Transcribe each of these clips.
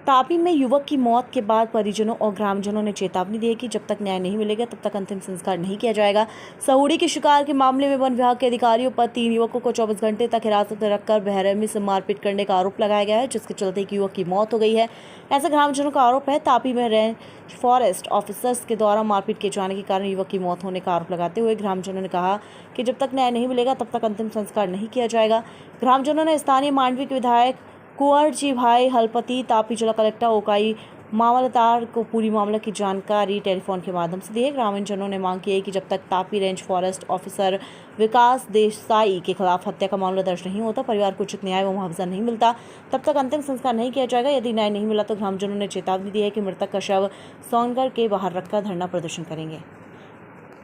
तापी में युवक की मौत के बाद परिजनों और ग्रामजनों ने चेतावनी दी है कि जब तक न्याय नहीं मिलेगा तब तक अंतिम संस्कार नहीं किया जाएगा। सहुड़ी के शिकार के मामले में वन विभाग के अधिकारियों पर 3 युवकों को 24 घंटे तक हिरासत में रखकर बेरहमी से मारपीट करने का आरोप लगाया गया है, जिसके चलते एक युवक की मौत हो गई है। ऐसा ग्रामजनों का आरोप है। तापी में रेंज फॉरेस्ट ऑफिसर्स के द्वारा मारपीट किए जाने के कारण युवक की मौत होने का आरोप लगाते हुए ग्रामजनों ने कहा कि जब तक न्याय नहीं मिलेगा तब तक अंतिम संस्कार नहीं किया जाएगा। ग्रामजनों ने स्थानीय मांडवी के विधायक कुंवर जी भाई हलपति, तापी जिला कलेक्टर ओकाई मामलतदार को पूरी मामले की जानकारी टेलीफोन के माध्यम से दी है। ग्रामीणजनों ने मांग की है कि जब तक तापी रेंज फॉरेस्ट ऑफिसर विकास देसाई के खिलाफ हत्या का मामला दर्ज नहीं होता, परिवार को उचित न्याय व मुआवजा नहीं मिलता, तब तक अंतिम संस्कार नहीं किया जाएगा। यदि न्याय नहीं मिला तो ग्रामजनों ने चेतावनी दी है कि मृतक का शव सोनगढ़ के बाहर रखकर धरना प्रदर्शन करेंगे।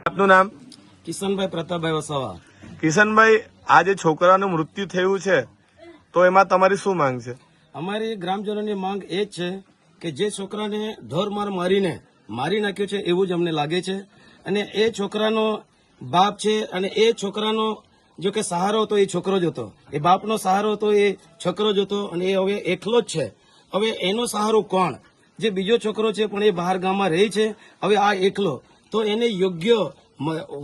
આપનું નામ? કિશનભાઈ પ્રતાપભાઈ વસાવા। કિશનભાઈ, આજે છોકરાનું મૃત્યુ થયું છે તો એમાં તમારી શું માંગ છે? અમારી ગ્રામજનોની માંગ એ જ છે કે જે છોકરાને ઢોરમાર મારીને મારી નાખ્યો છે એવું જ અમને લાગે છે, અને એ છોકરાનો બાપ છે, અને એ છોકરાનો જો કે સહારો હતો એ છોકરો જ હતો, એ બાપનો સહારો હતો એ છોકરો જ હતો, અને એ હવે એકલો જ છે। હવે એનો સહારો કોણ? જે બીજો છોકરો છે પણ એ બહાર ગામમાં રહે છે, હવે આ એકલો, તો એને યોગ્ય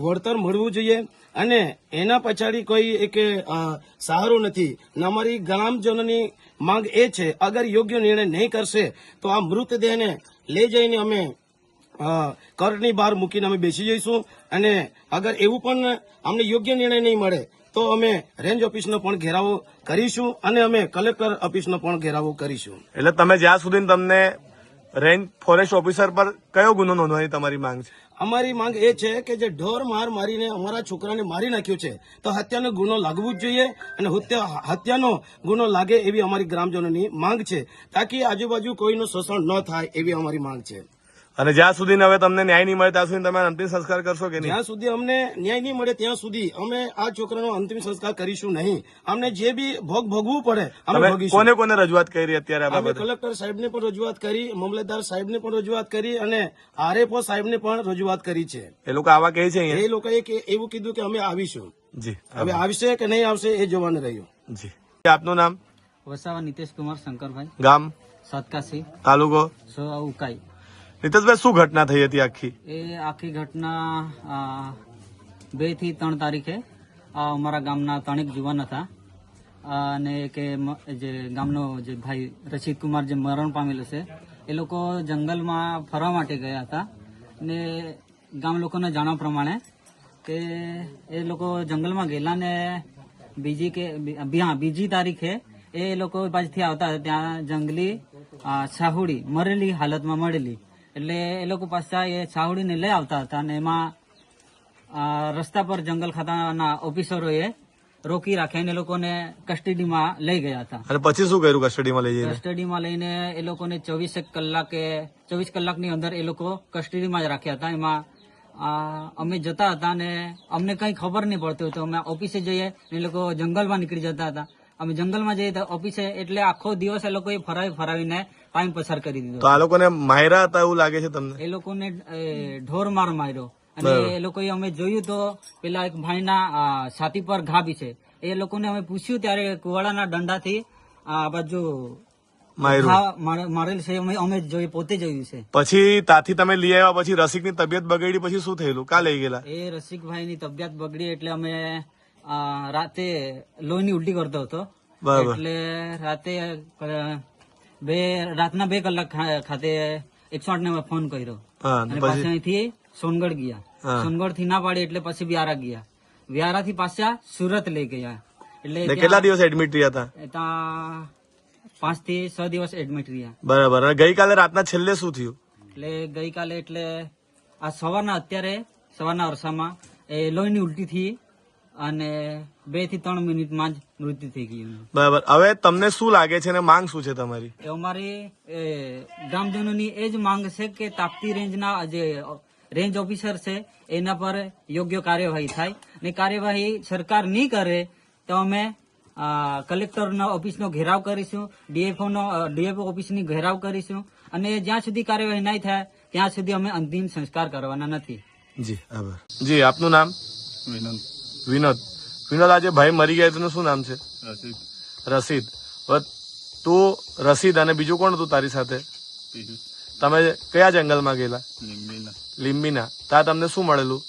વળતર મળવું જોઈએ, અને એના પછાડી કોઈ એક સહારો નથી। અમારી ગ્રામજનોની માંગ એ છે, અગર યોગ્ય નિર્ણય નહીં કરશે તો આ મૃતદેહને લઈ જઈને અમે કોર્ટની બહાર મૂકીને અમે બેસી જઈશું, અને અગર એવું પણ અમને યોગ્ય નિર્ણય નહીં મળે તો અમે રેન્જ ઓફિસનો પણ ઘેરાવો કરીશું, અને અમે કલેક્ટર ઓફિસનો પણ ઘેરાવો કરીશું। એટલે તમે જ્યાં સુધી તમને રેન્જ ફોરેસ્ટ ઓફિસર પર કયો ગુનો નોંધવાની તમારી માંગ છે? અમારી માંગ એ છે કે જે ઢોર માર મારીને અમારા છોકરાને મારી નાખ્યો છે તો હત્યાનો ગુનો લાગવો જ જોઈએ, અને હત્યાનો ગુનો લાગે એવી અમારી ગ્રામજનોની માંગ છે, તાકી આજુબાજુ કોઈનું શોષણ ન થાય એવી અમારી માંગ છે। અને જ્યાં સુધી હવે તમને ન્યાય નહીં મળે ત્યાં સુધી તમે અંતિમ સંસ્કાર કરશો કે નહીં? જ્યાં સુધી અમને ન્યાય નહીં મળે ત્યાં સુધી અમે આ છોકરાનો અંતિમ સંસ્કાર કરીશું નહીં। અમને જે બી ભોગ ભોગવું પડે અમે ભોગીશું। કોને કોને રજૂઆત કરી અત્યારે આ અમે બાબતે? કલેક્ટર સાહેબને પણ રજૂઆત કરી, મામલતદાર સાહેબને પણ રજૂઆત કરી, અને આરએફઓ સાહેબને પણ રજૂઆત કરી છે। એ લોકો આવા કહે છે અહીંયા? એ લોકોએ એવું કીધું કે અમે આવીશું। જી, હવે આવશે કે નહીં આવશે એ જોવાનું રહ્યું। જી। આપનું નામ? વસાવા નીતેશ કુમાર શંકરભાઈ, ગામ? સાતકાસી, તાલુકો? ઉકાઈ। નીતેશભાઈ, શું ઘટના થઈ હતી આખી? એ આખી ઘટના 2 થી 3 તારીખે અમારા ગામના 3 યુવાન હતા, અને કે જે ગામનો જે ભાઈ રશીદ કુમાર જે મરણ પામેલો છે એ લોકો જંગલમાં ફરવા માટે ગયા હતા, ને ગામ લોકોને જાણવા પ્રમાણે કે એ લોકો જંગલમાં ગયેલા, ને બીજી તારીખે એ લોકો પાછથી આવતા હતા ત્યાં જંગલી સાહુડી મરેલી હાલતમાં મળેલી, એટલે એ લોકો પાછા એ સાહુડીને લઈ આવતા હતા, અને એમાં રસ્તા પર જંગલ ખાતાના ઓફિસરોએ રોકી રાખ્યા અને એ લોકોને કસ્ટડીમાં લઈ ગયા હતા। અને પછી શું કર્યું કસ્ટડીમાં લઈ જઈને? કસ્ટડીમાં લઈને એ લોકોને 24 કલાકની અંદર એ લોકો કસ્ટડીમાં જ રાખ્યા હતા। એમાં અમે જતા હતા અને અમને કઈ ખબર નહીં પડતી, તો અમે ઓફિસે જઈએ, એ લોકો જંગલમાં નીકળી જતા હતા। અમે જંગલમાં જઈએ તો ઓફિસે, એટલે આખો દિવસ એ લોકોએ ફરાવીને ટાઈમ પસાર કરી દીધો। તો આ લોકોને માર્યા હતા એવું લાગે છે તમને? એ લોકોને ઢોર માર માર્યો, અને એ લોકોએ અમે જોયું તો પેલા એક ભાઈના છાતી પર ઘા બી છે। એ લોકોને અમે પૂછ્યું ત્યારે કુવાડાના દંડાથી આ બાજુ મારેલ છે, અમે પોતે જોયું છે। પછી ત્યાંથી તમે લઈ આવ્યા, પછી રસિકની તબિયત બગડી, પછી શું થયેલું? ક્યાં લઈ ગયેલા? એ રસિકભાઈની તબિયત બગડી એટલે અમે રાતે લોહીની ઉલટી કરતો હતો, એટલે રાતના 2 કલાક ખાતે 108 ને ફોન કર્યો, અને પાછા અહીંથી સોનગઢ ગયા। સોનગઢ થી ના પાડી એટલે પછી વ્યારા ગયા, વ્યારા થી પાછા સુરત લઈ ગયા। એટલે કેટલા દિવસ એડમિટ રહ્યા હતા? ત્યાં 5 થી 6 દિવસ એડમિટ રહ્યા। બરાબર। અને ગઈકાલે રાતના છેલ્લે શું થયું? એટલે ગઈકાલે એટલે આ સવારના અરસામાં એ લોહીની ઉલટી થી, અને 2 થી 3 મિનિટમાં જ મૃત્યુ થઈ ગયું। બરાબર। હવે તમને શું લાગે છે અને માંગ શું છે તમારી? અમારી ગ્રામજનોની એ જ માંગ છે કે તાપી રેન્જના જે રેન્જ ઓફિસર છે એના પર યોગ્ય કાર્યવાહી થાય, ને કાર્યવાહી સરકાર નહીં કરે તો અમે કલેક્ટરના ઓફિસનો ઘેરાવ કરીશું, ડીએફઓ ઓફિસની ઘેરાવ કરીશું, અને જ્યાં સુધી કાર્યવાહી નહીં થાય ત્યાં સુધી અમે અંતિમ સંસ્કાર કરવાના નથી। જી, આભાર। જી, આપનું નામ? વિનોદ। આજે ભાઈ મરી ગયા, તેનું શું નામ છે? રશીદ। તું રસીદ અને બીજું કોણ હતું તારી સાથે? પિયુષ તમે કયા જંગલમાં ગયેલા? લીંબીના લીંબીના. ત્યાં તમને શું મળેલું?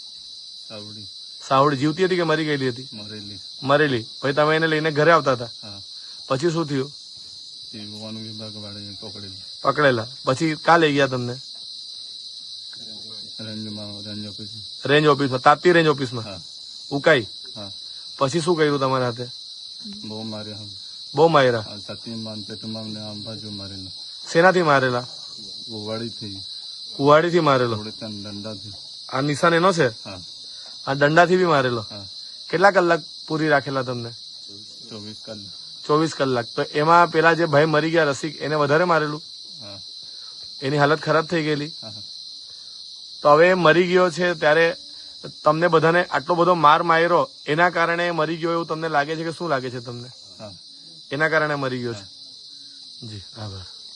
સાવડી સાવડી જીવતી હતી કે મરી ગયેલી હતી? મરેલી. મરેલી. પછી તમે એને લઈને ઘરે આવતા હતા. હા પછી શું થયું? એ વન વિભાગ વાળાએ પકડેલી. પકડેલા. પછી કા લઈ ગયા તમને? Range office. રેન્જ ઓફિસમાં, તાપ્તી રેન્જ ઓફિસમાં હા ઉકાઈ. હા પછી શું કર્યું તમારા હાથે? બહુ માર્યા હમ. બહુ માર્યા. સતીમાન પેટુમાન ને આમ બાજુ મારેલા. શેનાથી મારેલા? ગોવાડીથી કુવાડીથી મારેલો. થોડે ત્યાં દંડાથી. આ નિશાન એનો છે? હા આ દંડાથી બી મારેલો. હા કેટલા કલાક પૂરી રાખેલા તમને? 24 કલાક. 24 કલાક. તો એમાં પેલા જે ભાઈ મરી ગયા રસિક, એને વધારે મારેલું? હા એની હાલત ખરાબ થઈ ગયેલી. હા હા. તો હવે એ મરી ગયો છે ત્યારે તમને બધાને આટલો બધો માર માર્યો, એના કારણે એ મરી ગયો એવું તમને લાગે છે કે શું લાગે છે તમને? હા એના કારણે મરી ગયો છે? જી આભાર.